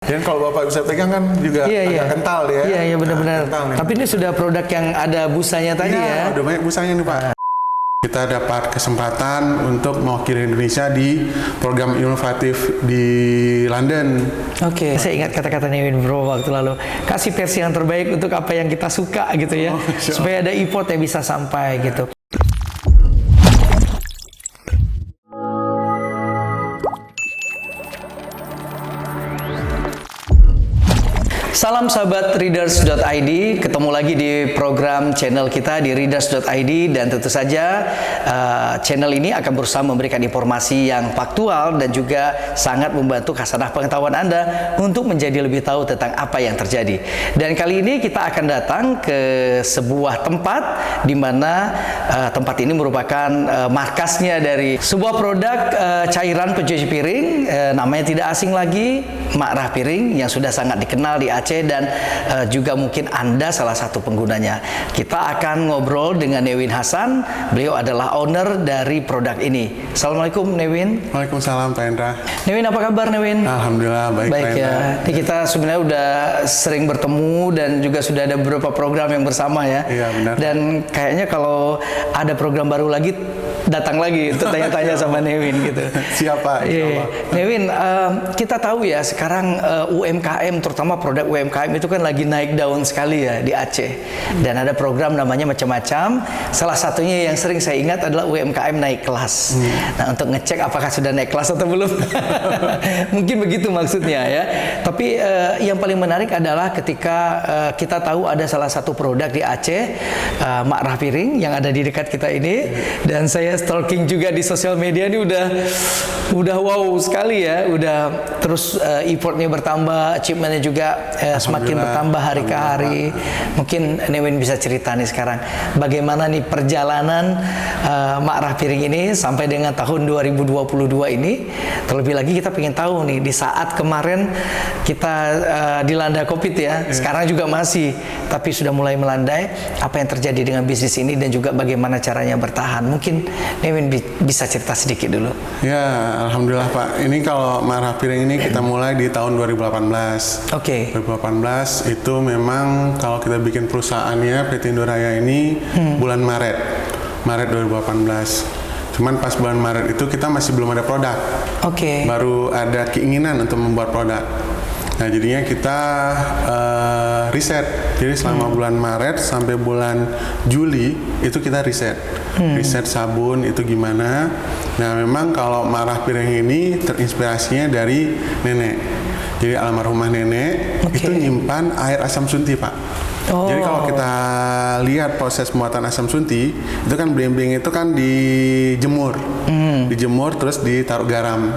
Dan kalau Bapak bisa pegang kan juga agak kental ya. Iya benar-benar. Tapi ini sudah produk yang ada busanya tadi ya. Udah banyak busanya nih Pak. Kita dapat kesempatan untuk mewakili Indonesia di program inovatif di London. Oke, saya ingat kata-kata Newin Bro waktu lalu. Kasih versi yang terbaik untuk apa yang kita suka gitu ya. Supaya ada e-port yang bisa sampai gitu. Salam sahabat Readers.id, ketemu lagi di program channel kita di Readers.id, dan tentu saja channel ini akan berusaha memberikan informasi yang faktual dan juga sangat membantu khasanah pengetahuan Anda untuk menjadi lebih tahu tentang apa yang terjadi. Dan kali ini kita akan datang ke sebuah tempat di mana tempat ini merupakan markasnya dari sebuah produk cairan pencuci piring, namanya tidak asing lagi, Makrah Piring, yang sudah sangat dikenal di Aceh dan juga mungkin Anda salah satu penggunanya. Kita akan ngobrol dengan Newin Hasan. Beliau adalah owner dari produk ini. Assalamualaikum Newin. Waalaikumsalam Pak Hendra. Newin, apa kabar Newin? Alhamdulillah baik Pak ya. Ini kita sebenarnya udah sering bertemu dan juga sudah ada beberapa program yang bersama ya. Iya benar. Dan kayaknya kalau ada program baru lagi, datang lagi untuk tanya-tanya sama Newin gitu. Siapa? Newin, kita tahu ya sekarang UMKM, terutama produk UMKM itu kan lagi naik daun sekali ya di Aceh. Dan ada program namanya macam-macam. Salah satunya yang sering saya ingat adalah UMKM naik kelas. Nah, untuk ngecek apakah sudah naik kelas atau belum. Mungkin begitu maksudnya ya. Tapi yang paling menarik adalah ketika kita tahu ada salah satu produk di Aceh, Makrah Piring yang ada di dekat kita ini, dan saya stalking juga di sosial media ini udah wow sekali ya, udah terus importnya bertambah, achievementnya juga semakin bertambah hari ke hari. Mungkin Newin bisa cerita nih sekarang bagaimana nih perjalanan Makrah Piring ini sampai dengan tahun 2022 ini. Terlebih lagi kita pengen tahu nih di saat kemarin kita dilanda COVID ya, sekarang juga masih, tapi sudah mulai melandai, apa yang terjadi dengan bisnis ini dan juga bagaimana caranya bertahan. Mungkin Newin bisa cerita sedikit dulu. Ya, alhamdulillah Pak. Ini kalau Makrah Piring ini kita mulai di tahun 2018. Oke. 2018 itu memang kalau kita bikin perusahaannya PT Indoraya ini bulan Maret 2018. Cuman pas bulan Maret itu kita masih belum ada produk. Oke. Baru ada keinginan untuk membuat produk. Nah, jadinya kita riset. Jadi selama bulan Maret sampai bulan Juli itu kita riset. Riset sabun itu gimana. Nah, memang kalau Makrah Piring ini terinspirasinya dari nenek. Jadi almarhumah nenek itu nyimpan air asam sunti, Pak. Jadi kalau kita lihat proses pembuatan asam sunti, itu kan bling-bling itu kan dijemur. Dijemur terus ditaruh garam.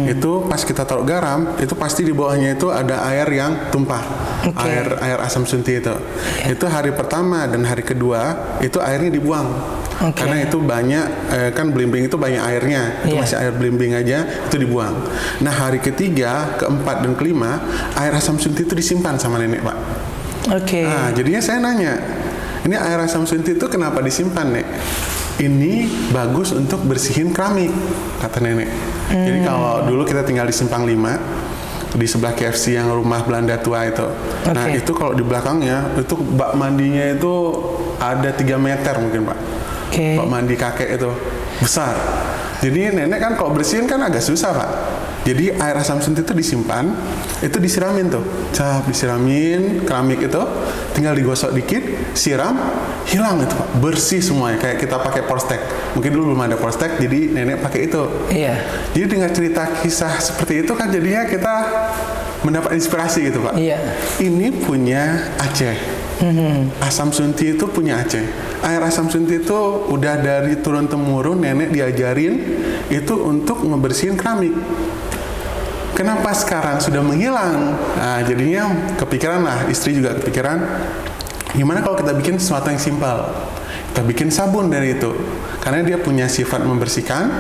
Itu pas kita taruh garam, itu pasti di bawahnya itu ada air yang tumpah. Air asam sunti itu. Itu hari pertama dan hari kedua itu airnya dibuang. Karena itu banyak kan bling-bling itu banyak airnya. Itu masih air bling-bling aja, itu dibuang. Nah, hari ketiga, keempat dan kelima, air asam sunti itu disimpan sama nenek, Pak. Nah, jadinya saya nanya, ini air asam sunti itu kenapa disimpan, Nek? Ini bagus untuk bersihin keramik, kata nenek. Jadi kalau dulu kita tinggal di Simpang 5, di sebelah KFC yang rumah Belanda tua itu. Nah, itu kalau di belakangnya, itu bak mandinya itu ada 3 meter mungkin, Pak. Bak mandi kakek itu, besar. Jadi nenek kan kalau bersihin kan agak susah, Pak. Jadi air asam sunti itu disimpan, itu disiramin tuh, disiramin keramik itu, tinggal digosok dikit, siram, hilang itu Pak, bersih semuanya, kayak kita pakai Polstek. Mungkin dulu belum ada Polstek, jadi nenek pakai itu. Jadi dengan cerita kisah seperti itu kan jadinya kita mendapat inspirasi gitu Pak. Ini punya Aceh. Asam sunti itu punya Aceh. Air asam sunti itu udah dari turun temurun nenek diajarin itu untuk ngebersihin keramik. Kenapa sekarang sudah menghilang? Nah, jadinya kepikiran lah, istri juga kepikiran, gimana kalau kita bikin sesuatu yang simpel? Kita bikin sabun dari itu, karena dia punya sifat membersihkan.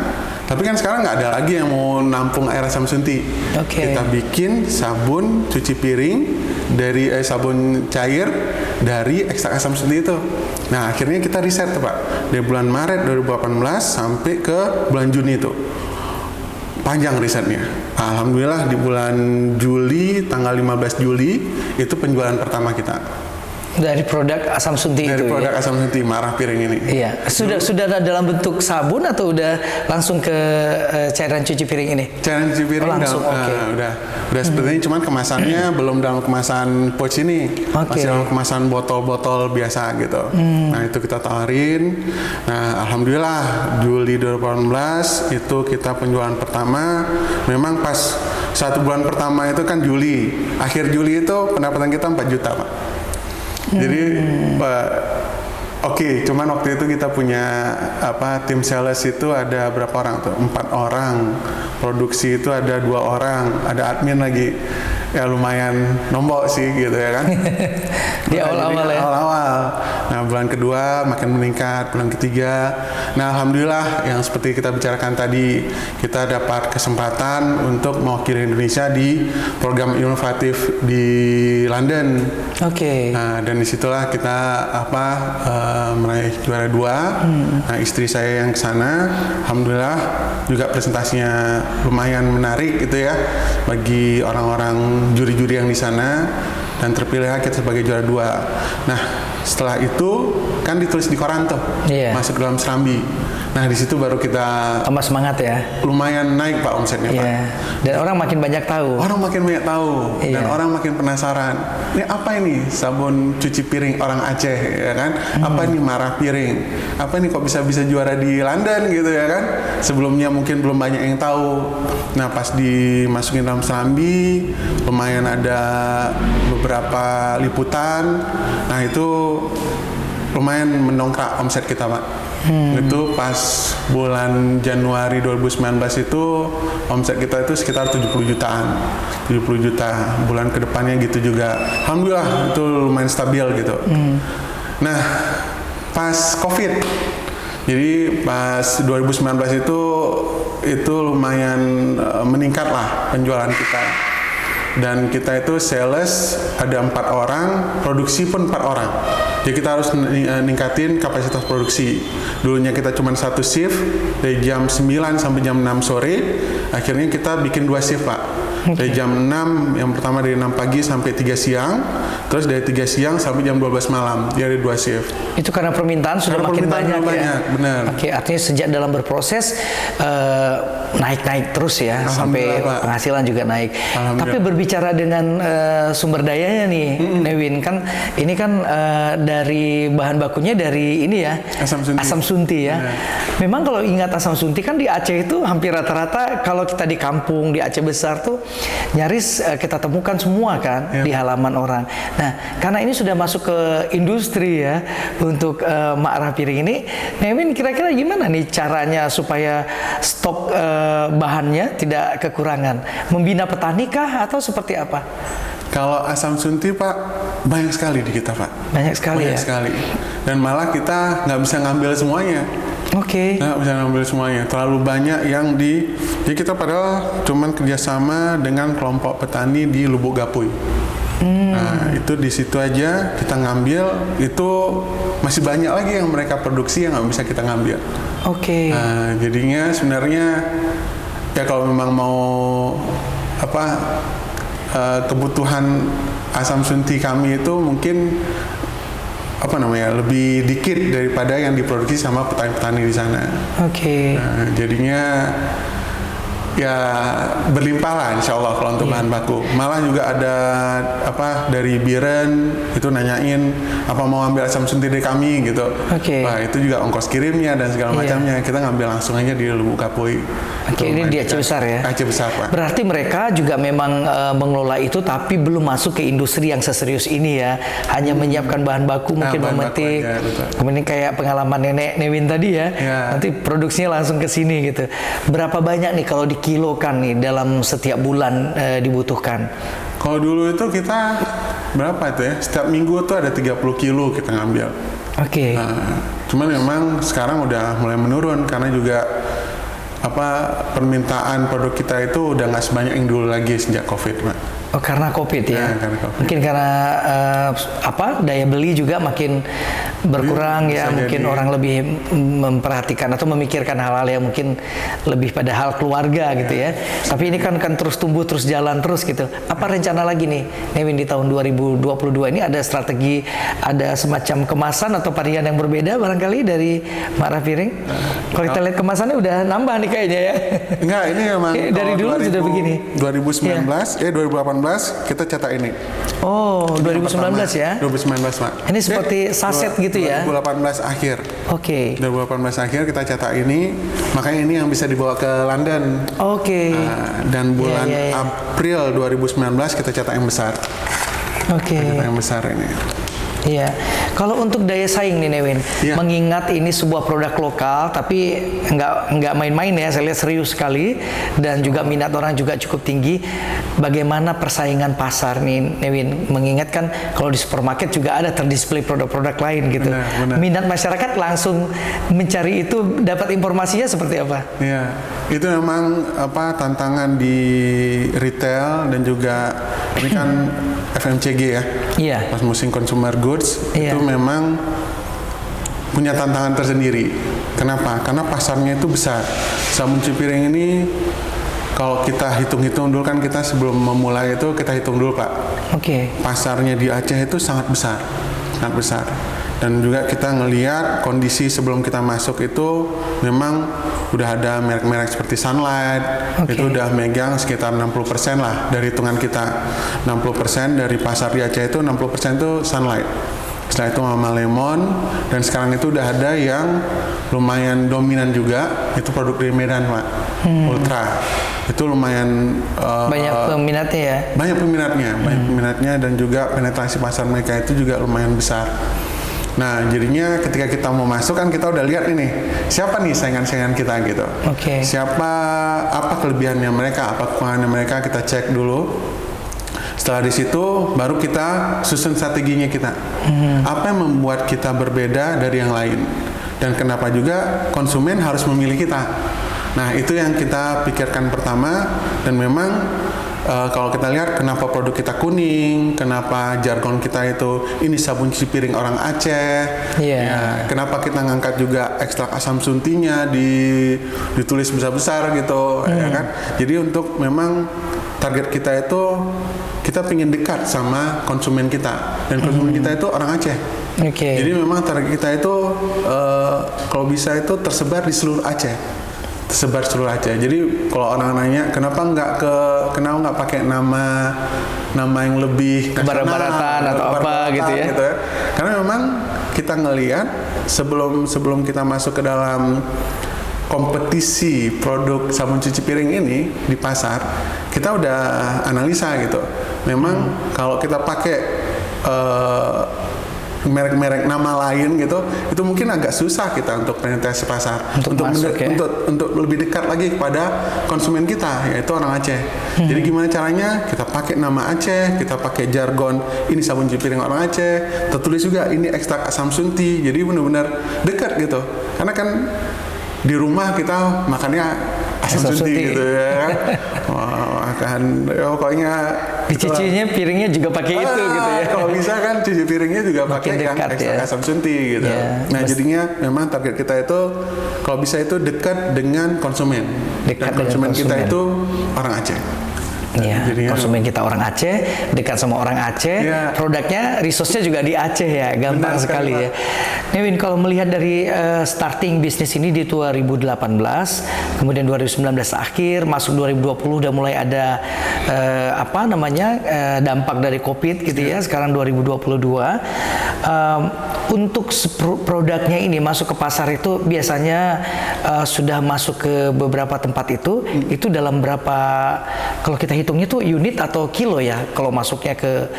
Tapi kan sekarang nggak ada lagi yang mau nampung air asam sunti. Kita bikin sabun cuci piring dari sabun cair dari ekstrak asam sunti itu. Nah, akhirnya kita riset tuh Pak, dari bulan Maret 2018 sampai ke bulan Juni itu. panjang risetnya. Alhamdulillah di bulan Juli, tanggal 15 Juli itu penjualan pertama kita. Dari produk asam sunti Dari itu produk ya? asam sunti marah piring ini. Iya. Sudah dalam bentuk sabun atau udah langsung ke cairan cuci piring ini? Cairan cuci piring langsung, udah seperti ini, cuman kemasannya belum dalam kemasan pouch ini, masih dalam kemasan botol-botol biasa gitu. Nah itu kita tawarin. Nah alhamdulillah Juli 2018 itu kita penjualan pertama. Memang pas 1 bulan pertama itu kan Juli, akhir Juli itu pendapatan kita 4 juta Pak. Jadi oke, cuman waktu itu kita punya tim sales itu ada berapa orang tuh? 4 orang. Produksi itu ada 2 orang, ada admin lagi. Ya lumayan nombok sih gitu ya kan. Di awal-awal ya. Awal-awal. Nah, bulan kedua makin meningkat, bulan ketiga. Nah, alhamdulillah yang seperti kita bicarakan tadi, kita dapat kesempatan untuk mewakili Indonesia di program inovatif di London. Oke. Nah, dan disitulah kita meraih juara 2. Nah, istri saya yang kesana, alhamdulillah juga presentasinya lumayan menarik gitu ya bagi orang-orang juri-juri yang di sana, dan terpilih kita sebagai juara 2. Nah, setelah itu kan ditulis di koran tuh, masuk dalam Serambi. Nah, di situ baru kita tambah semangat ya. Lumayan naik Pak omsetnya Pak. Dan orang makin banyak tahu. Orang makin banyak tahu dan orang makin penasaran. Ini apa ini sabun cuci piring orang Aceh ya kan? Apa ini marah piring? Apa ini kok bisa juara di London gitu ya kan? Sebelumnya mungkin belum banyak yang tahu. Nah, pas dimasukin dalam Serambi, lumayan ada beberapa liputan. Nah, itu lumayan mendongkrak omset kita Pak. Itu pas bulan Januari 2019 itu omset kita itu sekitar 70 jutaan. 70 juta. Bulan kedepannya gitu juga. Alhamdulillah itu lumayan stabil gitu. Nah, pas COVID. Jadi pas 2019 itu lumayan meningkat lah penjualan kita. Dan kita itu sales ada 4 orang, produksi pun 4 orang. Jadi kita harus ningkatin kapasitas produksi. Dulunya kita cuma 1 shift dari jam 9 sampai jam 6 sore. Akhirnya kita bikin 2 shift Pak. Dari jam 6, yang pertama dari 6 pagi sampai 3 siang. Terus dari 3 siang sampai jam 12 malam. Jadi 2 shift. Itu karena permintaan sudah makin banyak ya? Benar. Oke, artinya sejak dalam berproses naik-naik terus ya. Sampai penghasilan juga naik. Tapi berbicara dengan sumber dayanya nih, Newin, kan ini kan dari bahan bakunya dari ini ya, asam sunti ya. Memang kalau ingat asam sunti kan di Aceh itu hampir rata-rata kalau kita di kampung di Aceh besar tuh nyaris kita temukan semua kan di halaman orang. Nah, karena ini sudah masuk ke industri ya untuk marah piring ini, Newin kira-kira gimana nih caranya supaya stok bahannya tidak kekurangan? Membina petani kah atau seperti apa? Kalau asam sunti Pak, banyak sekali di kita Pak. Banyak sekali banyak sekali. Dan malah kita nggak bisa ngambil semuanya. Oke. Nggak bisa ngambil semuanya. Terlalu banyak yang jadi kita padahal cuman kerjasama dengan kelompok petani di Lubuk Gapuy. Nah, itu di situ aja kita ngambil, itu masih banyak lagi yang mereka produksi yang nggak bisa kita ngambil. Oke. Nah, jadinya sebenarnya ya kalau memang mau kebutuhan asam sunti kami itu mungkin lebih dikit daripada yang diproduksi sama petani-petani di sana. Oke. Nah, jadinya ya berlimpah lah insya Allah kalau untuk bahan baku. Malah juga ada dari Biren itu nanyain apa mau ambil asam sunti dari kami gitu. Wah, itu juga ongkos kirimnya dan segala macamnya kita ngambil langsung aja di Lubuk Gapuy. Ini di Aceh besar ya? Aceh besar Pak. Berarti mereka juga memang mengelola itu tapi belum masuk ke industri yang seserius ini ya. Hanya menyiapkan bahan baku, mungkin memetik. Kemudian kayak pengalaman Nenek Newin tadi ya. Nanti produksinya langsung ke sini gitu. Berapa banyak nih kalau dikilokan nih dalam setiap bulan dibutuhkan? Kalau dulu itu kita berapa itu ya? Setiap minggu tuh ada 30 kilo kita ngambil. Oke. Nah, cuman memang sekarang udah mulai menurun karena juga permintaan produk kita itu udah nggak sebanyak yang dulu lagi sejak COVID, Pak. Oh, karena COVID ya? Karena COVID. Mungkin karena daya beli juga makin berkurang ya, Bisa mungkin jadi. orang lebih memperhatikan atau memikirkan hal-hal yang mungkin lebih pada hal keluarga gitu ya. Tapi ini kan terus tumbuh, terus jalan terus gitu. Apa rencana lagi nih, Newin, di tahun 2022 ini ada strategi, ada semacam kemasan atau varian yang berbeda barangkali dari Marah Piring? Kalau kita lihat kemasannya udah nambah nih kayaknya ya. Enggak, ini memang Dari kalau dulu sudah begini. 2019, 2018 kita cetak ini. Oh, 2019 ya. 2019, Pak. Ini seperti saset gitu ya. 2018 akhir. Oke. 2018 akhir kita cetak ini, makanya ini yang bisa dibawa ke London. Oke. Dan bulan Iya, iya. April 2019 kita cetak yang besar. Oke. Cetak yang besar ini. Iya, kalau untuk daya saing nih Newin, Iya. mengingat ini sebuah produk lokal, tapi nggak main-main ya, saya lihat serius sekali, dan juga minat orang juga cukup tinggi. Bagaimana persaingan pasar nih Newin? Mengingat kan kalau di supermarket juga ada terdisplay produk-produk lain gitu. Benar. Minat masyarakat langsung mencari itu, dapat informasinya seperti apa? Iya, itu memang tantangan di retail dan juga ini kan FMCG ya. Iya. Pas musim consumer goods Iya. itu memang punya tantangan tersendiri. Kenapa? Karena pasarnya itu besar. Sabun cuci piring ini kalau kita hitung-hitung dulu kan, kita sebelum memulai itu kita hitung dulu, Pak. Oke. Pasarnya di Aceh itu sangat besar. Sangat besar. Dan juga kita ngelihat kondisi sebelum kita masuk itu memang udah ada merek-merek seperti Sunlight. Oke. Itu udah megang sekitar 60% lah dari hitungan kita. 60% dari pasar di Aceh itu 60% itu Sunlight. Setelah itu Mama Lemon, dan sekarang itu udah ada yang lumayan dominan juga, itu produk dari Medan, Pak. Ultra. Itu lumayan Banyak peminatnya ya. banyak peminatnya dan juga penetrasi pasar mereka itu juga lumayan besar. Nah, jadinya ketika kita mau masuk kan kita udah lihat ini siapa nih saingan-saingan kita gitu. Oke. Apa kelebihannya mereka, apa kekurangannya mereka, kita cek dulu. Setelah di situ baru kita susun strateginya kita. Apa yang membuat kita berbeda dari yang lain, dan kenapa juga konsumen harus memilih kita. Nah, itu yang kita pikirkan pertama, dan memang kalau kita lihat kenapa produk kita kuning, kenapa jargon kita itu ini sabun cuci piring orang Aceh, Iya. ya, kenapa kita ngangkat juga ekstrak asam suntinya ditulis besar-besar gitu, ya kan? Jadi untuk memang target kita itu kita pengen dekat sama konsumen kita, dan konsumen kita itu orang Aceh. Oke. Jadi memang target kita itu kalau bisa itu tersebar di seluruh Aceh. Tersebar seluruh Aceh. Jadi kalau orang nanya kenapa nggak pakai nama yang lebih Barat-baratan atau apa gitu ya. Karena memang kita ngelihat sebelum kita masuk ke dalam kompetisi produk sabun cuci piring ini di pasar, kita udah analisa gitu. Memang kalau kita pakai merek-merek nama lain gitu, itu mungkin agak susah kita untuk penetrasi pasar, Untuk masuk, ya? untuk lebih dekat lagi kepada konsumen kita, yaitu orang Aceh. Jadi gimana caranya? Kita pakai nama Aceh, kita pakai jargon ini sabun cuci piring orang Aceh, tertulis juga ini ekstrak asam sunti, jadi benar-benar dekat gitu. Karena kan di rumah kita makannya asam sunti gitu ya kan. Makan pokoknya Dicicinya piringnya juga pakai itu gitu ya. Kalau bisa kan cuci piringnya juga Makin pakai yang dekat ekstrak ya. asam sunti gitu. Ya, Nah, jadinya memang target kita itu kalau bisa itu dekat dengan konsumen. Dekat Dan konsumen dengan kita konsumen. itu orang Aceh. Iya, Jadinya- konsumen kita orang Aceh, dekat sama orang Aceh, Iya. produknya, resource-nya juga di Aceh ya, gampang Benar sekali sekali, ya. Newin, kalau melihat dari starting bisnis ini di 2018, kemudian 2019 akhir, masuk 2020 udah mulai ada dampak dari COVID gitu ya, sekarang 2022. Untuk produknya ini masuk ke pasar itu biasanya sudah masuk ke beberapa tempat itu dalam berapa, kalau kita hitungnya tuh unit atau kilo ya, kalau masuknya ke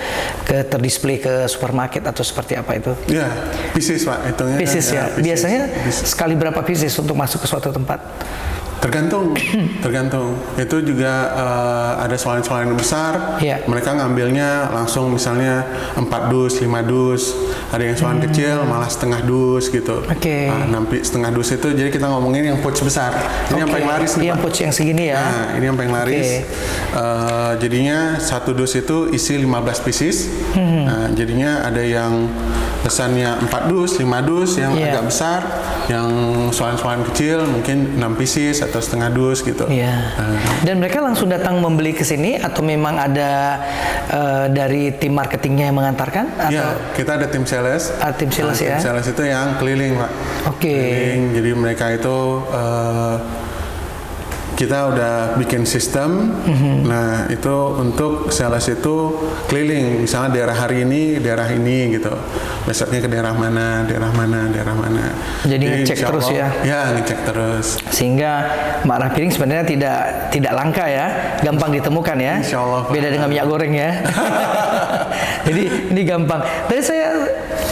terdisplay ke supermarket atau seperti apa itu? Ya, pieces Pak, hitungnya. Pieces ya. pieces. Biasanya Pieces. sekali berapa pieces untuk masuk ke suatu tempat? Tergantung, tergantung. Itu juga ada soalan-soalan yang besar. Iya. Mereka ngambilnya langsung misalnya 4 dus, 5 dus. Ada yang soalan kecil malah setengah dus gitu. Oke. Nampi setengah dus itu jadi kita ngomongin yang pouch besar. Ini yang Oke. paling laris nih, Yang Pak. pouch yang segini ya. Nah, ini yang paling laris. Jadinya satu dus itu isi 15 pieces. Nah, jadinya ada yang pesannya 4 dus, 5 dus yang Iya. agak besar, yang soalan-soalan kecil mungkin 6 pieces atau setengah dus gitu. Iya. Dan mereka langsung datang membeli ke sini atau memang ada dari tim marketingnya yang mengantarkan? Atau Ya, kita ada tim sales. tim sales ya? Tim sales itu yang keliling, Pak. Oke. Keliling, jadi mereka itu kita udah bikin sistem. Nah, itu untuk sales itu keliling. Misalnya daerah hari ini, daerah ini gitu. Besoknya ke daerah mana, daerah mana, daerah mana. Jadi ngecek insya terus Allah, ya? Ya, ngecek terus. Sehingga marah piring sebenarnya tidak langka ya, gampang ditemukan ya. Insya Allah, Pak. Beda dengan minyak goreng ya. Jadi ini gampang. Tadi saya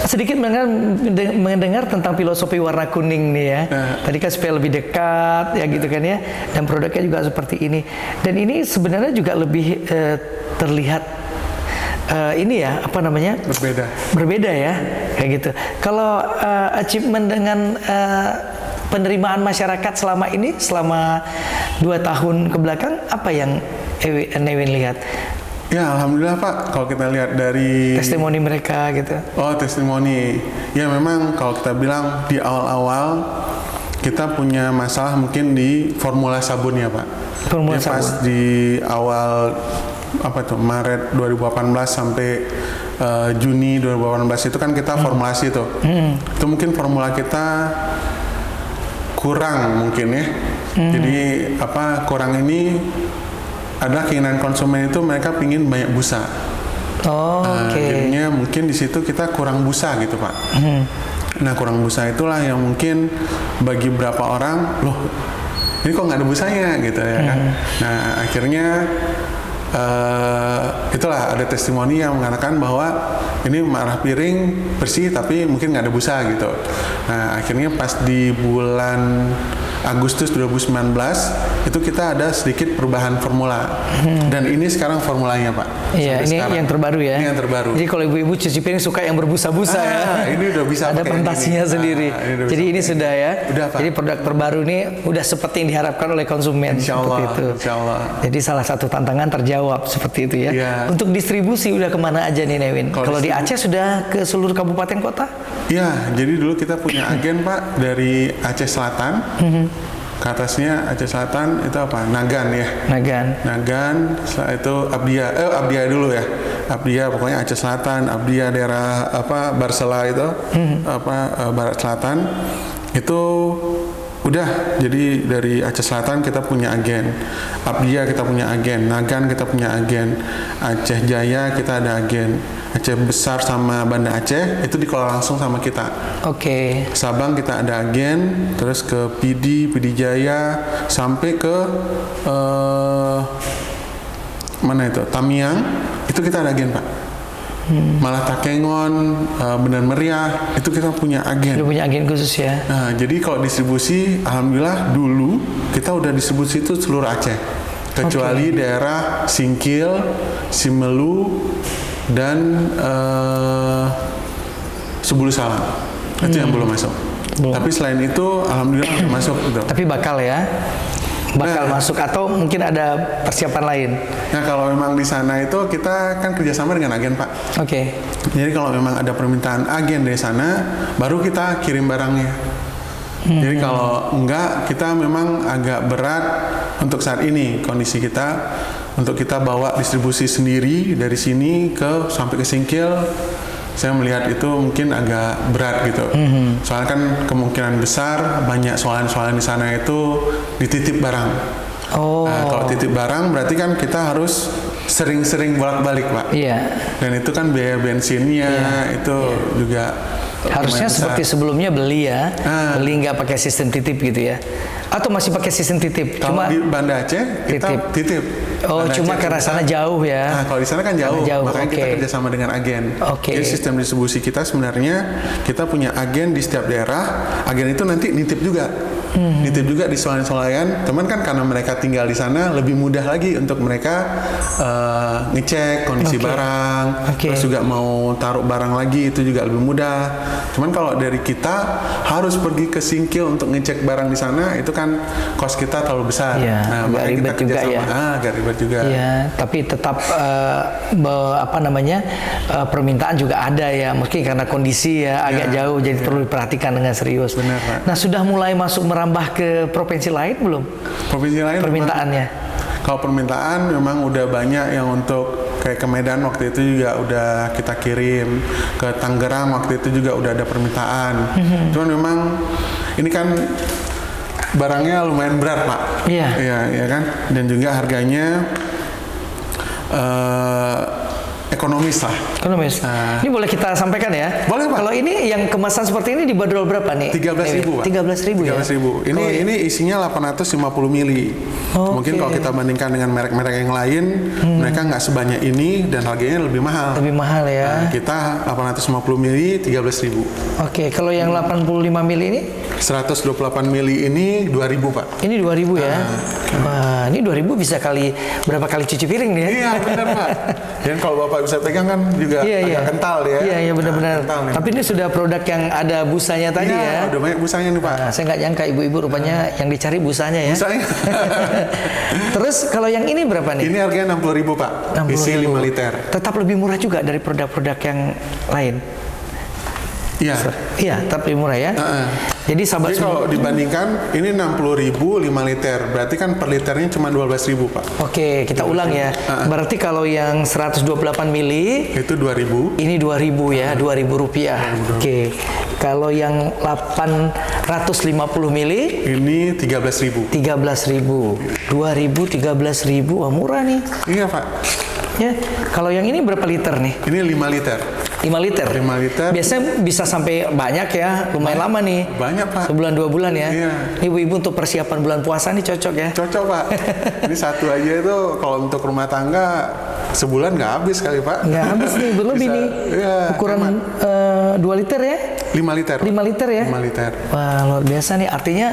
sedikit mendengar tentang filosofi warna kuning nih ya. Tadi kan supaya lebih dekat ya gitu kan ya. Dan produknya juga seperti ini. Dan ini sebenarnya juga lebih terlihat ini ya apa namanya? Berbeda ya kayak gitu. Kalau achievement dengan penerimaan masyarakat selama ini, selama 2 tahun ke belakang, apa yang Newin lihat? Ya, alhamdulillah Pak. Kalau kita lihat dari Testimoni mereka gitu. Oh, testimoni. Ya memang kalau kita bilang di awal-awal kita punya masalah mungkin di formula sabun ya Pak. Formula ya, pas sabun. di awal apa tuh Maret 2018 sampai Juni 2018 itu kan kita formulasi tuh. Itu mungkin formula kita kurang mungkin ya. Jadi apa kurang ini adalah keinginan konsumen itu mereka pingin banyak busa. Oke. Jadinya mungkin di situ kita kurang busa gitu Pak. Nah kurang busa itulah yang mungkin bagi beberapa orang loh ini kok nggak ada busanya gitu ya kan. Nah akhirnya itulah ada testimoni yang mengatakan bahwa ini marah piring bersih tapi mungkin nggak ada busa gitu. Nah akhirnya pas di bulan Agustus 2019 itu kita ada sedikit perubahan formula dan ini sekarang formulanya Pak. Iya, ini sekarang. yang terbaru ya. Ini yang terbaru. Jadi kalau ibu-ibu cuci piring suka yang berbusa-busa ya. Ini udah bisa ada pakai fantasinya ini. sendiri. Ini udah Jadi bisa ini pakai sudah ya. Udah, Pak. Jadi produk terbaru ini udah seperti yang diharapkan oleh konsumen. Insya seperti Allah, itu. insya Allah. Jadi salah satu tantangan terjawab seperti itu ya. Iya. Untuk distribusi udah kemana aja nih Newin? Kalau di distribu- Aceh sudah ke seluruh kabupaten kota? Iya, jadi dulu kita punya agen Pak dari Aceh Selatan. Ke atasnya Aceh Selatan itu apa? Nagan ya. Nagan, setelah itu Abdia. Abdia dulu ya. Abdia pokoknya Aceh Selatan, Abdia daerah apa Barsela itu Barat Selatan itu udah. Jadi dari Aceh Selatan kita punya agen, Abdia kita punya agen, Nagan kita punya agen, Aceh Jaya kita ada agen, Aceh Besar sama Banda Aceh itu dikelola langsung sama kita. Oke. Sabang kita ada agen, terus ke PD Jaya sampai ke mana itu Tamiang itu kita ada agen Pak. Malah Takengon, Benar Meriah itu kita punya agen. Udah punya agen khusus ya. Nah, jadi kalau distribusi, alhamdulillah dulu kita udah distribusi itu seluruh Aceh, kecuali daerah Singkil, Simelu, dan Sebulu Salam. Itu yang belum masuk. Tapi selain itu, alhamdulillah masuk gitu. Tapi bakal ya. Bakal masuk atau mungkin ada persiapan lain. Nah, kalau memang di sana itu kita kan kerjasama dengan agen Pak. Oke. Jadi kalau memang ada permintaan agen dari sana, baru kita kirim barangnya. Jadi kalau enggak, kita memang agak berat untuk saat ini kondisi kita untuk kita bawa distribusi sendiri dari sini sampai ke Singkil. Saya melihat itu mungkin agak berat gitu. Soalnya kan kemungkinan besar banyak soalan-soalan di sana itu dititip barang. Nah, kalau titip barang berarti kan kita harus sering-sering bolak-balik Pak. Iya. Dan itu kan biaya bensinnya itu juga harusnya besar. seperti sebelumnya beli ya. Beli nggak pakai sistem titip gitu ya. Atau masih pakai sistem titip? Kalau Cuma di Banda Aceh kita titip. Oh, Banda cuma Aceh karena kita- sana jauh ya. Nah, kalau di sana kan jauh, Jauh, makanya kita oke. kerjasama dengan agen. Oke. Jadi sistem distribusi kita sebenarnya kita punya agen di setiap daerah. Agen itu nanti nitip juga, nitip juga di swalayan-swalayan. Teman kan karena mereka tinggal di sana lebih mudah lagi untuk mereka ngecek kondisi Oke. barang, Oke. terus juga mau taruh barang lagi itu juga lebih mudah. Cuman kalau dari kita harus pergi ke Singkil untuk ngecek barang di sana itu kan cost kita terlalu besar. Iya, Nah, agak makanya kita ribet juga kerjasama. ya. Agak ribet juga. Iya, tapi tetap permintaan juga ada ya, mungkin karena kondisi ya agak Ya, jauh, jadi perlu diperhatikan dengan serius. Benar, Pak. Nah, sudah mulai masuk merambah ke provinsi lain belum Provinsi lain permintaannya? Kalau permintaan memang udah banyak yang untuk kayak ke Medan waktu itu juga udah kita kirim, ke Tangerang waktu itu juga udah ada permintaan. Cuman memang ini kan barangnya lumayan berat, Pak. Iya. Iya kan? Dan juga harganya ekonomis lah. Ekonomis. Ini boleh kita sampaikan ya? Boleh, Pak. Kalau ini yang kemasan seperti ini dibanderol berapa nih? 13.000, Pak. 13.000 ya? 13.000. Ini isinya 850 mili. Mungkin kalau kita bandingkan dengan merek-merek yang lain, mereka nggak sebanyak ini dan harganya lebih mahal. Lebih mahal ya. Nah, kita 850 mili 13.000. Oke, kalau yang 85 mili ini? 128 mili ini 2.000, Pak. Ini 2.000 ya? Wah, ini 2.000 bisa berapa kali cuci piring nih ya? Iya, benar, Pak. Dan kalau Bapak bisa pegang kan juga agak kental ya. Iya, benar-benar. Kental nih. Tapi ini sudah produk yang ada busanya tadi ya. Udah banyak busanya nih, Pak. Nah, saya nggak nyangka ibu-ibu rupanya yang dicari busanya ya. Busanya. Terus kalau yang ini berapa nih? Ini harganya 60.000, Pak. 60.000. Isi 5 liter. Tetap lebih murah juga dari produk-produk yang lain. Iya. Iya, tetap lebih murah ya. Jadi sahabat Jadi kalau dibandingkan ini 60.000 5 liter, berarti kan per liternya cuma 12.000, Pak. Oke, kita ulang ya. Berarti kalau yang 128 mili Itu 2.000. ini 2.000 ya, 2.000 rupiah. Oke. Kalau yang 850 mili Ini 13.000. 13.000. 2.000 13.000. Wah, murah nih. Iya, Pak. Ya. Kalau yang ini berapa liter nih? Ini 5 liter. 5 liter. 5 liter. Biasanya bisa sampai banyak ya, lumayan lama nih. Banyak, Pak. Sebulan 2 bulan ya. Iya. Ini ibu-ibu untuk persiapan bulan puasa nih cocok ya. Cocok, Pak. Ini satu aja itu kalau untuk rumah tangga sebulan nggak habis kali, Pak. Nggak habis nih, berlebih Bisa, nih. iya, Ukuran 2 liter ya? 5 liter. 5 liter ya? 5 liter. Wah, luar biasa nih. Artinya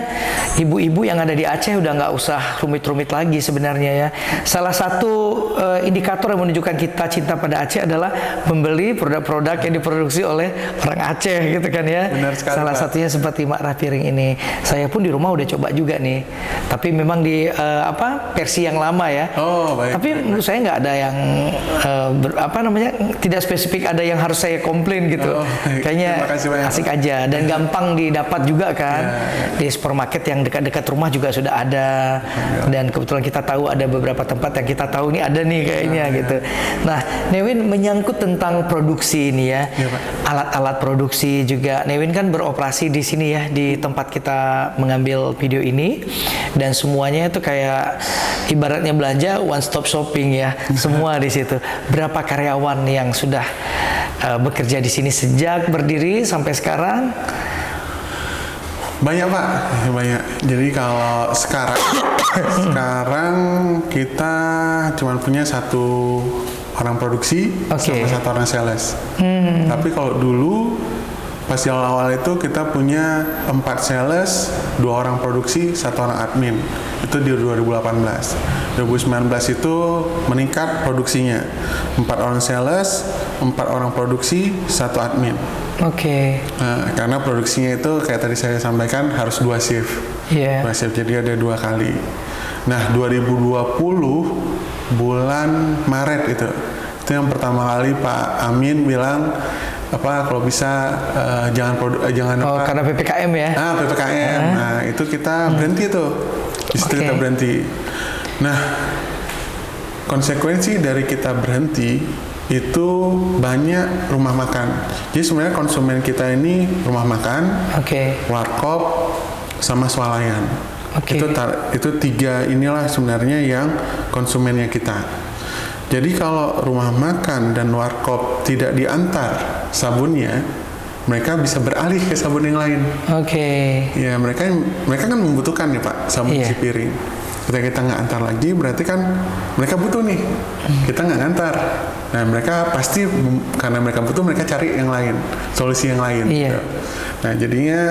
ibu-ibu yang ada di Aceh udah nggak usah rumit-rumit lagi sebenarnya ya. Salah satu indikator yang menunjukkan kita cinta pada Aceh adalah membeli produk-produk yang diproduksi oleh orang Aceh gitu kan ya. Benar sekali, Salah Pak. satunya seperti Makra Piring ini. Saya pun di rumah udah coba juga nih. Tapi memang di versi yang lama ya. Oh, baik. Tapi menurut saya nggak ada yang tidak spesifik ada yang harus saya komplain gitu. Oh, baik. Kayaknya Terima kasih banyak. asik aja dan gampang didapat juga kan. Di supermarket yang dekat-dekat rumah juga sudah ada. Dan kebetulan kita tahu ada beberapa tempat yang kita tahu ini ada nih kayaknya gitu. Nah, Newin menyangkut tentang produksi ini ya. Iya, Pak. Alat-alat produksi juga. Newin kan beroperasi di sini ya, di tempat kita mengambil video ini, dan semuanya itu kayak ibaratnya belanja one stop shopping ya, semua di situ. Berapa karyawan yang sudah bekerja di sini sejak berdiri sampai sekarang? Banyak, Pak. Banyak. Jadi kalau sekarang kita cuma punya satu orang produksi Oke. sama satu orang sales. Tapi kalau dulu pas di awal-awal itu kita punya 4 sales, 2 orang produksi, 1 orang admin. Itu di 2018. 2019 itu meningkat produksinya. 4 orang sales, 4 orang produksi, 1 admin. Oke. Nah, karena produksinya itu kayak tadi saya sampaikan harus 2 shift. Iya. 2 shift, jadi ada 2 kali. Nah, 2020 bulan Maret itu yang pertama kali Pak Amin bilang kalau bisa jangan karena PPKM ya. PPKM. Nah, itu kita berhenti tuh. Di situ kita berhenti. Nah, konsekuensi dari kita berhenti itu banyak rumah makan. Jadi sebenarnya konsumen kita ini rumah makan, warkop, sama swalayan. Itu 3 inilah sebenarnya yang konsumennya kita. Jadi kalau rumah makan dan warkop tidak diantar sabunnya, mereka bisa beralih ke sabun yang lain. Ya, mereka kan membutuhkan ya, Pak, sabun cuci piring. Ketika kita nggak antar lagi, berarti kan mereka butuh nih. Kita nggak ngantar. Nah, mereka pasti karena mereka butuh, mereka cari yang lain, solusi yang lain. Iya. Gitu. Nah, jadinya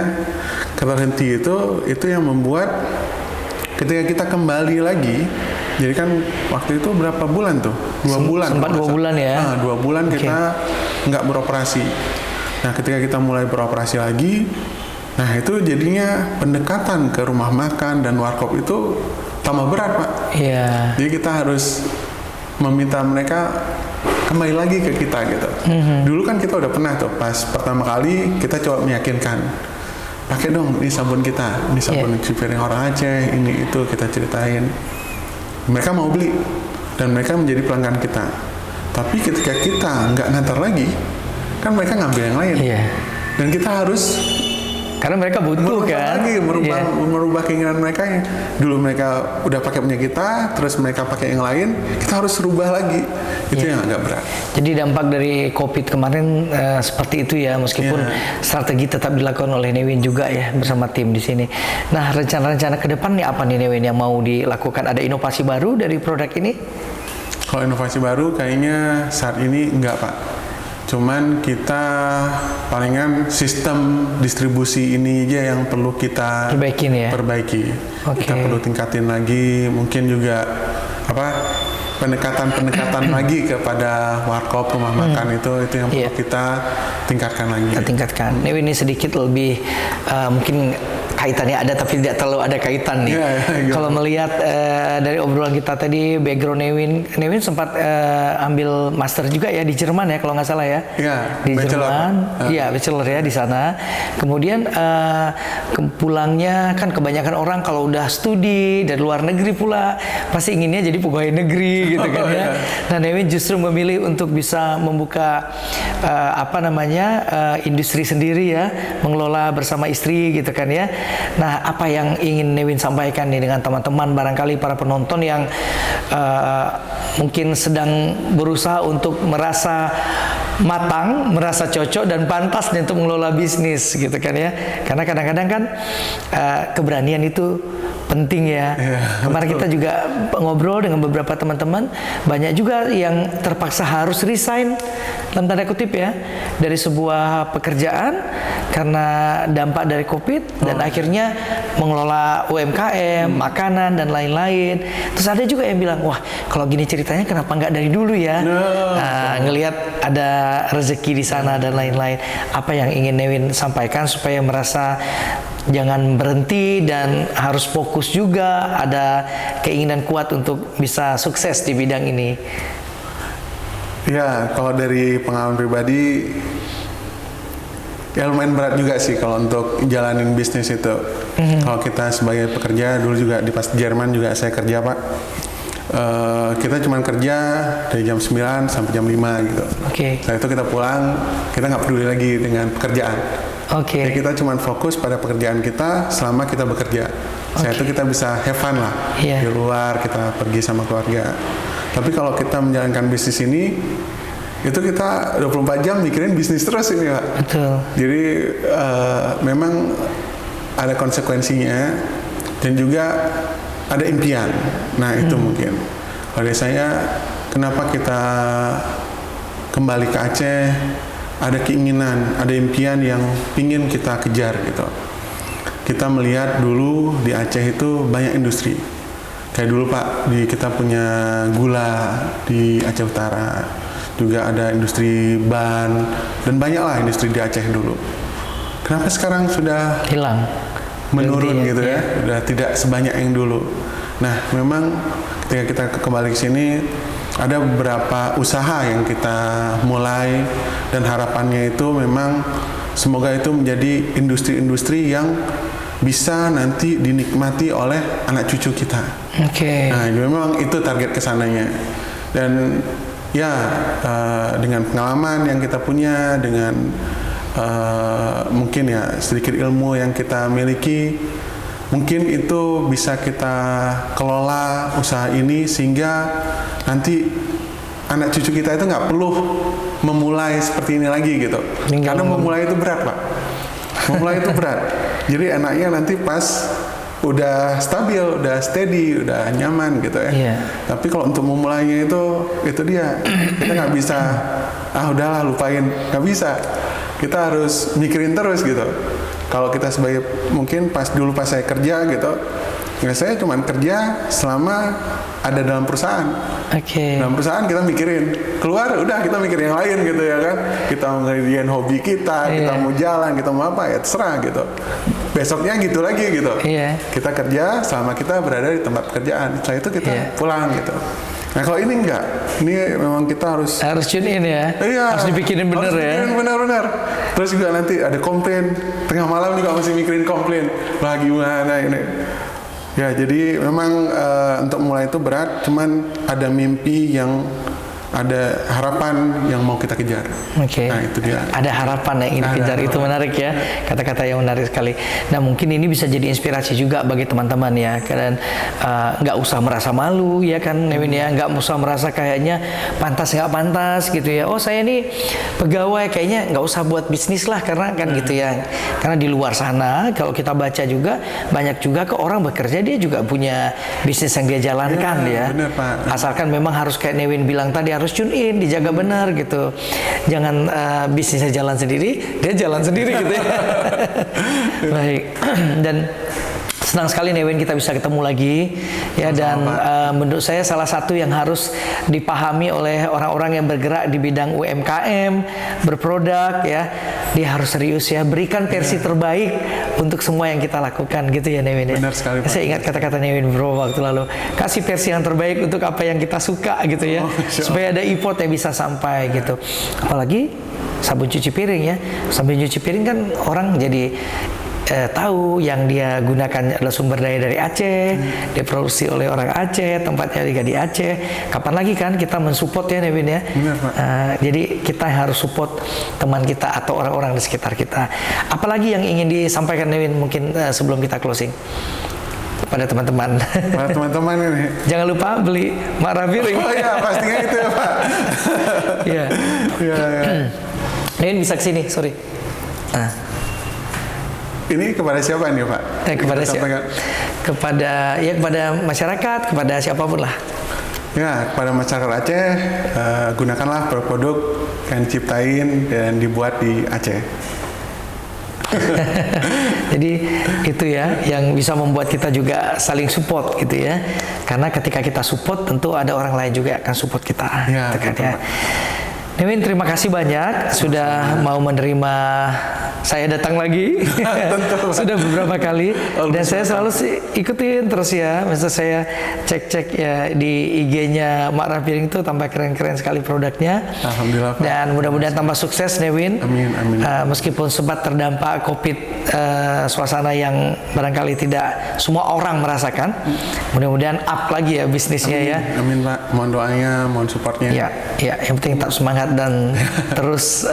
kata henti itu yang membuat ketika kita kembali lagi, jadi kan waktu itu berapa bulan tuh? 2 bulan. Sempat 2 bulan ya? Nah, 2 bulan kita nggak beroperasi. Nah, ketika kita mulai beroperasi lagi, nah itu jadinya pendekatan ke rumah makan dan warkop itu tambah berat, Pak. Iya. Jadi kita harus meminta mereka kembali lagi ke kita gitu. Dulu kan kita udah pernah tuh, pas pertama kali kita coba meyakinkan, pakai dong ini sabun kita, ini sabun cuci piring orang Aceh, ini itu kita ceritain. Mereka mau beli dan mereka menjadi pelanggan kita. Tapi ketika kita nggak ngantar lagi, kan mereka ngambil yang lain. Iya. Dan kita harus Karena mereka butuh kan. lagi merubah keinginan mereka yang dulu mereka udah pakai punya kita, terus mereka pakai yang lain, kita harus rubah lagi. Itu yang agak berat. Jadi dampak dari COVID kemarin seperti itu ya, meskipun strategi tetap dilakukan oleh Newin juga ya bersama tim di sini. Nah, rencana-rencana ke depan nih apa nih Newin yang mau dilakukan? Ada inovasi baru dari produk ini? Kalau inovasi baru kayaknya saat ini enggak, Pak. Cuman kita palingan sistem distribusi ini aja yang perlu kita Perbaikin ya? perbaiki. Oke. Kita perlu tingkatin lagi, mungkin juga pendekatan lagi kepada warkop rumah makan itu yang perlu kita tingkatkan lagi. Kita tingkatkan. Ini sedikit lebih mungkin kaitannya ada tapi tidak terlalu ada kaitan nih. Kalau melihat dari obrolan kita tadi, background Newin sempat ambil master juga ya di Jerman ya kalau nggak salah ya. Di Jerman, iya bachelor ya di sana. Kemudian pulangnya kan kebanyakan orang kalau udah studi dari luar negeri pula pasti inginnya jadi pegawai negeri gitu kan ya. Nah, Newin justru memilih untuk bisa membuka industri sendiri ya, mengelola bersama istri gitu kan ya. Nah, apa yang ingin Newin sampaikan nih dengan teman-teman barangkali para penonton yang mungkin sedang berusaha untuk merasa matang, merasa cocok dan pantas nih untuk mengelola bisnis gitu kan ya. Karena kadang-kadang kan keberanian itu penting ya. Kemarin kita juga ngobrol dengan beberapa teman-teman, banyak juga yang terpaksa harus resign dalam tanda kutip ya dari sebuah pekerjaan karena dampak dari COVID dan akhirnya mengelola UMKM, makanan dan lain-lain. Terus ada juga yang bilang, wah kalau gini ceritanya kenapa nggak dari dulu ya? Ngelihat ada rezeki di sana dan lain-lain. Apa yang ingin Newin sampaikan supaya merasa jangan berhenti dan harus fokus juga, ada keinginan kuat untuk bisa sukses di bidang ini? Ya, kalau dari pengalaman pribadi ya lumayan berat juga sih kalau untuk jalanin bisnis itu. Kalau kita sebagai pekerja, dulu juga di pas Jerman juga saya kerja, Pak. Kita cuma kerja dari jam 9 sampai jam 5 gitu. Setelah itu kita pulang, kita nggak peduli lagi dengan pekerjaan. Jadi kita cuma fokus pada pekerjaan kita selama kita bekerja. Setelah itu kita bisa have fun lah di luar, kita pergi sama keluarga. Tapi kalau kita menjalankan bisnis ini, itu kita 24 jam mikirin bisnis terus ini, Pak. Betul. Jadi memang ada konsekuensinya dan juga ada impian. Nah itu mungkin. Pada saya, kenapa kita kembali ke Aceh? Ada keinginan, ada impian yang pingin kita kejar gitu. Kita melihat dulu di Aceh itu banyak industri. Kayak dulu Pak, kita punya gula di Aceh Utara. Juga ada industri ban dan banyaklah industri di Aceh dulu. Kenapa sekarang sudah hilang, menurun gitu ya? Sudah tidak sebanyak yang dulu. Nah, memang ketika kita kembali ke sini ada beberapa usaha yang kita mulai dan harapannya itu memang semoga itu menjadi industri-industri yang bisa nanti dinikmati oleh anak cucu kita. Nah, memang itu target kesananya. Dan ya dengan pengalaman yang kita punya, dengan mungkin ya sedikit ilmu yang kita miliki, mungkin itu bisa kita kelola usaha ini sehingga nanti anak cucu kita itu nggak perlu memulai seperti ini lagi gitu. Karena memulai itu berat, Pak. Memulai itu berat. Jadi anaknya nanti pas udah stabil, udah steady, udah nyaman gitu ya. Iya. Tapi kalau untuk memulainya itu dia kita nggak bisa udahlah lupain, nggak bisa. Kita harus mikirin terus gitu. Kalau kita sebagai mungkin pas saya kerja gitu, ya saya cuma kerja selama ada dalam perusahaan. Oke. Dalam perusahaan kita mikirin, keluar udah kita mikirin yang lain gitu ya kan. Kita mau ngerjain hobi kita, kita mau jalan, kita mau apa ya terserah gitu. Besoknya gitu lagi gitu. Kita kerja selama kita berada di tempat kerjaan. Setelah itu kita pulang gitu. Nah kalau ini enggak, ini memang kita harus tune in ya. Iya, harus dibikinin bener ya. Bener-bener. Terus juga nanti ada komplain, tengah malam juga masih mikirin komplain. Lah gimana ini? Ya jadi memang untuk mulai itu berat, cuman ada mimpi yang ada harapan yang mau kita kejar. Oke. Nah itu dia. Ada harapan yang ingin dikejar, itu menarik ya. Kata-kata yang menarik sekali. Nah mungkin ini bisa jadi inspirasi juga bagi teman-teman ya. Dan nggak usah merasa malu ya kan, Newin ya. Nggak usah merasa kayaknya pantas nggak pantas gitu ya. Oh saya ini pegawai, kayaknya nggak usah buat bisnis lah karena kan gitu ya. Karena di luar sana kalau kita baca juga banyak juga ke orang bekerja dia juga punya bisnis yang dia jalankan ya. Bener, Pak. Asalkan memang harus kayak Newin bilang tadi, harus tune in, dijaga benar gitu. Jangan bisnisnya jalan sendiri, dia jalan sendiri gitu ya. Baik. Dan senang sekali Newin kita bisa ketemu lagi ya. Dan menurut saya salah satu yang harus dipahami oleh orang-orang yang bergerak di bidang UMKM, berproduk ya, dia harus serius ya, berikan versi terbaik untuk semua yang kita lakukan gitu ya Newin ya. Benar sekali, Pak. Saya ingat kata-kata Newin beberapa waktu lalu, kasih versi yang terbaik untuk apa yang kita suka gitu ya, supaya ada import yang bisa sampai gitu. Apalagi sabun cuci piring ya, sabun cuci piring kan orang jadi tahu yang dia gunakan adalah sumber daya dari Aceh, diproduksi oleh orang Aceh, tempatnya juga di Aceh. Kapan lagi kan kita mensupport ya Newin ya. Benar, Pak. Jadi kita harus support teman kita atau orang-orang di sekitar kita. Apalagi yang ingin disampaikan Newin mungkin sebelum kita closing pada teman-teman. Pada teman-teman ini. Jangan lupa beli Mak Rafiring. Oh iya pastinya itu ya Pak. Iya. Iya. Newin bisa kesini, sorry. Ini kepada siapa nih Pak? Kepada siapa? Kepada masyarakat, kepada siapapun lah. Ya, kepada masyarakat Aceh, gunakanlah produk yang diciptain dan dibuat di Aceh. Jadi itu ya yang bisa membuat kita juga saling support gitu ya. Karena ketika kita support tentu ada orang lain juga akan support kita. Ya, gitu ya. Newin, terima kasih banyak sudah mau menerima saya datang lagi. Sudah beberapa kali dan saya selalu ikutin terus ya. Misalnya saya cek-cek ya di IG-nya Mak Rafiring itu tambah keren-keren sekali produknya. Alhamdulillah Pak. Dan mudah-mudahan tambah sukses Newin. Amin, amin. Meskipun sempat terdampak COVID, suasana yang barangkali tidak semua orang merasakan. Mudah-mudahan up lagi ya bisnisnya ya. Amin Pak. Mohon doanya, mohon supportnya. Ya, yang penting tetap semangat dan terus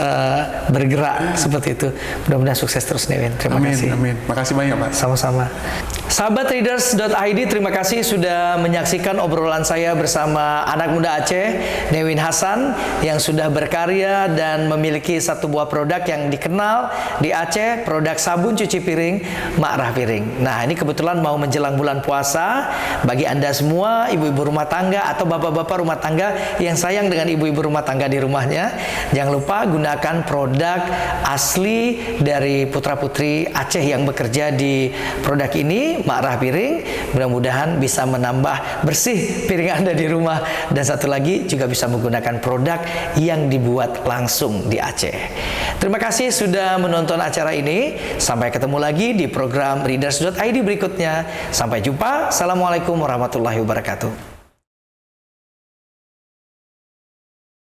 bergerak seperti itu. Mudah-mudahan sukses terus Newin. Terima kasih. Amin. Makasih banyak Pak. Sama-sama. Sahabat Readers.id, terima kasih sudah menyaksikan obrolan saya bersama anak muda Aceh, Newin Hasan, yang sudah berkarya dan memiliki satu buah produk yang dikenal di Aceh, produk sabun cuci piring Mak Rafiring. Nah, ini kebetulan mau menjelang bulan puasa. Bagi Anda semua, ibu-ibu rumah tangga atau bapak-bapak rumah tangga yang sayang dengan ibu-ibu rumah tangga di rumahnya, jangan lupa gunakan produk asli dari putra-putri Aceh yang bekerja di produk ini, Mak Rafiring. Mudah-mudahan bisa menambah bersih piring Anda di rumah, dan satu lagi juga bisa menggunakan produk yang dibuat langsung di Aceh. Terima kasih sudah menonton acara ini. Sampai ketemu lagi di program Readers.id berikutnya. Sampai jumpa. Assalamualaikum warahmatullahi wabarakatuh.